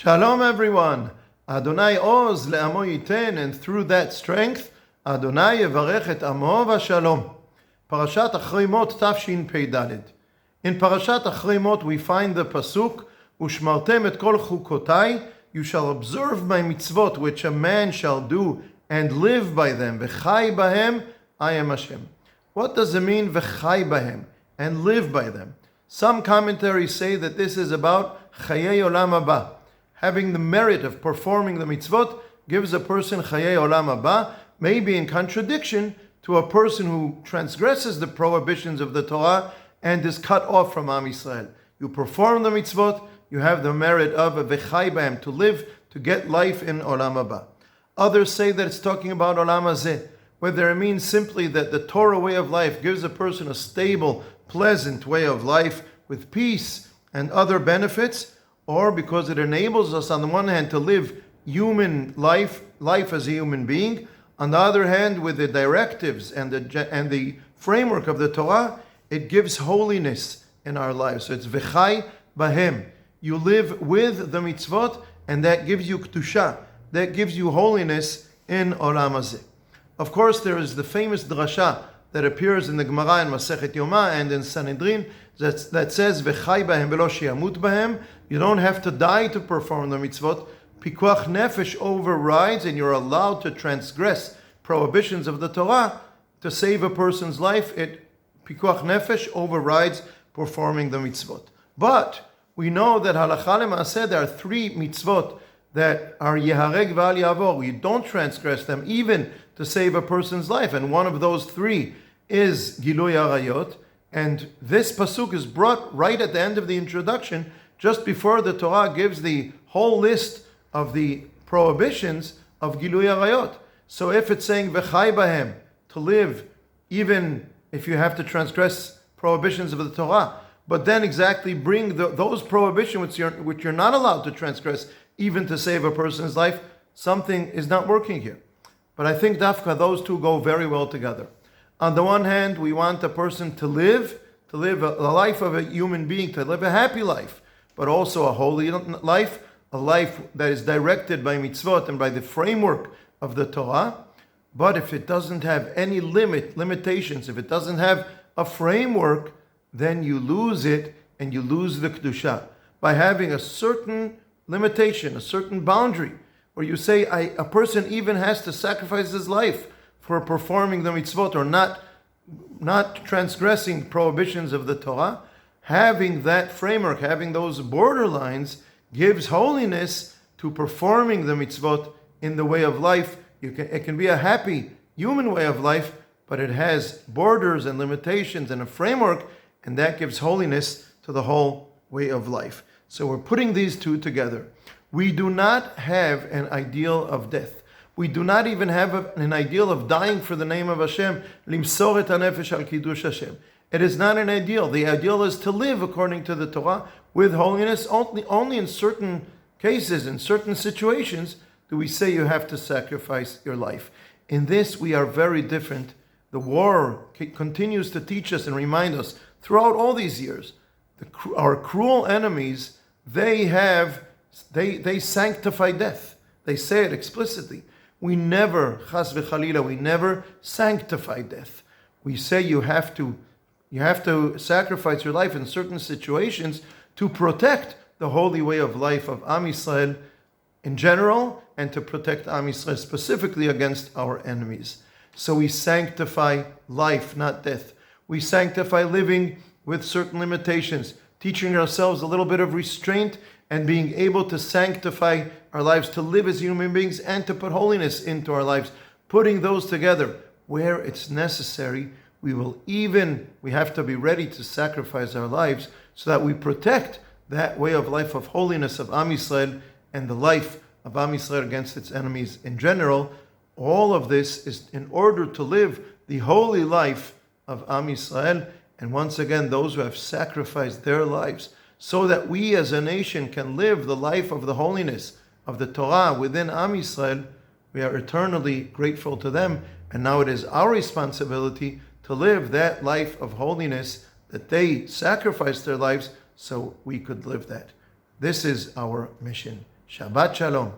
Shalom everyone. Adonai oz le'amo yiten, and through that strength, Adonai yevarech et amo v'shalom. Parashat Acharei-Mot Tafshin Pei Dalet. In Parashat Acharei-Mot we find the pasuk, Ushmartem et kol chukotai, you shall observe my mitzvot which a man shall do and live by them. V'chai bahem, I am Hashem. What does it mean, v'chai bahem, and live by them? Some commentaries say that this is about chayei olam haba. Having the merit of performing the mitzvot gives a person chayei olam haba, maybe in contradiction to a person who transgresses the prohibitions of the Torah and is cut off from Am Yisrael. You perform the mitzvot, you have the merit of a v'chai bahem, to live, to get life in olam haba. Others say that it's talking about olam hazeh, whether it means simply that the Torah way of life gives a person a stable, pleasant way of life with peace and other benefits, or because it enables us on the one hand to live human life as a human being, on the other hand with the directives and the framework of the Torah, it gives holiness in our lives. So it's v'chai bahem. You live with the mitzvot, and that gives you kedusha, that gives you holiness in olam hazeh. Of course, there is the famous drasha that appears in the Gemara in Masechet Yoma and in Sanhedrin that says v'chai bahem v'lo she'amut bahem. You don't have to die to perform the mitzvot. Pikuach nefesh overrides, and you're allowed to transgress prohibitions of the Torah to save a person's life. Pikuach nefesh overrides performing the mitzvot. But we know that halacha lema'aseh there are three mitzvot that are yehareg v'al yavor. You don't transgress them even to save a person's life, and one of those three is Gilui Arayot. And this pasuk is brought right at the end of the introduction, just before the Torah gives the whole list of the prohibitions of Gilui Arayot. So if it's saying v'chai bahem, to live even if you have to transgress prohibitions of the Torah, but then exactly bring those prohibitions which you're not allowed to transgress even to save a person's life, something is not working here. But I think dafka, those two go very well together. On the one hand, we want a person to live a life of a human being, to live a happy life, but also a holy life, a life that is directed by mitzvot and by the framework of the Torah. But if it doesn't have any limitations, if it doesn't have a framework, then you lose it, and you lose the kedusha. By having a certain limitation, a certain boundary, where you say a person even has to sacrifice his life for performing the mitzvot, or not transgressing prohibitions of the Torah, having that framework, having those borderlines, gives holiness to performing the mitzvot in the way of life. It can be a happy human way of life, but it has borders and limitations and a framework, and that gives holiness to the whole way of life. So we're putting these two together. We do not have an ideal of death. We do not even have an ideal of dying for the name of Hashem. Limsor et hanefesh al Kiddush Hashem. It is not an ideal. The ideal is to live according to the Torah with holiness. Only in certain cases, in certain situations, do we say you have to sacrifice your life. In this, we are very different. The war continues to teach us and remind us throughout all these years. Our cruel enemies, they sanctify death. They say it explicitly. We never, chas v'chalila, we never sanctify death. We say you have to sacrifice your life in certain situations to protect the holy way of life of Am Yisrael in general, and to protect Am Yisrael specifically against our enemies. So we sanctify life, not death. We sanctify living with certain limitations, teaching ourselves a little bit of restraint and being able to sanctify our lives, to live as human beings and to put holiness into our lives. Putting those together, where it's necessary, we have to be ready to sacrifice our lives so that we protect that way of life of holiness of Am Yisrael and the life of Am Yisrael against its enemies in general. All of this is in order to live the holy life of Am Yisrael, and once again, those who have sacrificed their lives so that we as a nation can live the life of the holiness of the Torah within Am Yisrael. We are eternally grateful to them, and now it is our responsibility to live that life of holiness that they sacrificed their lives so we could live that. This is our mission. Shabbat Shalom.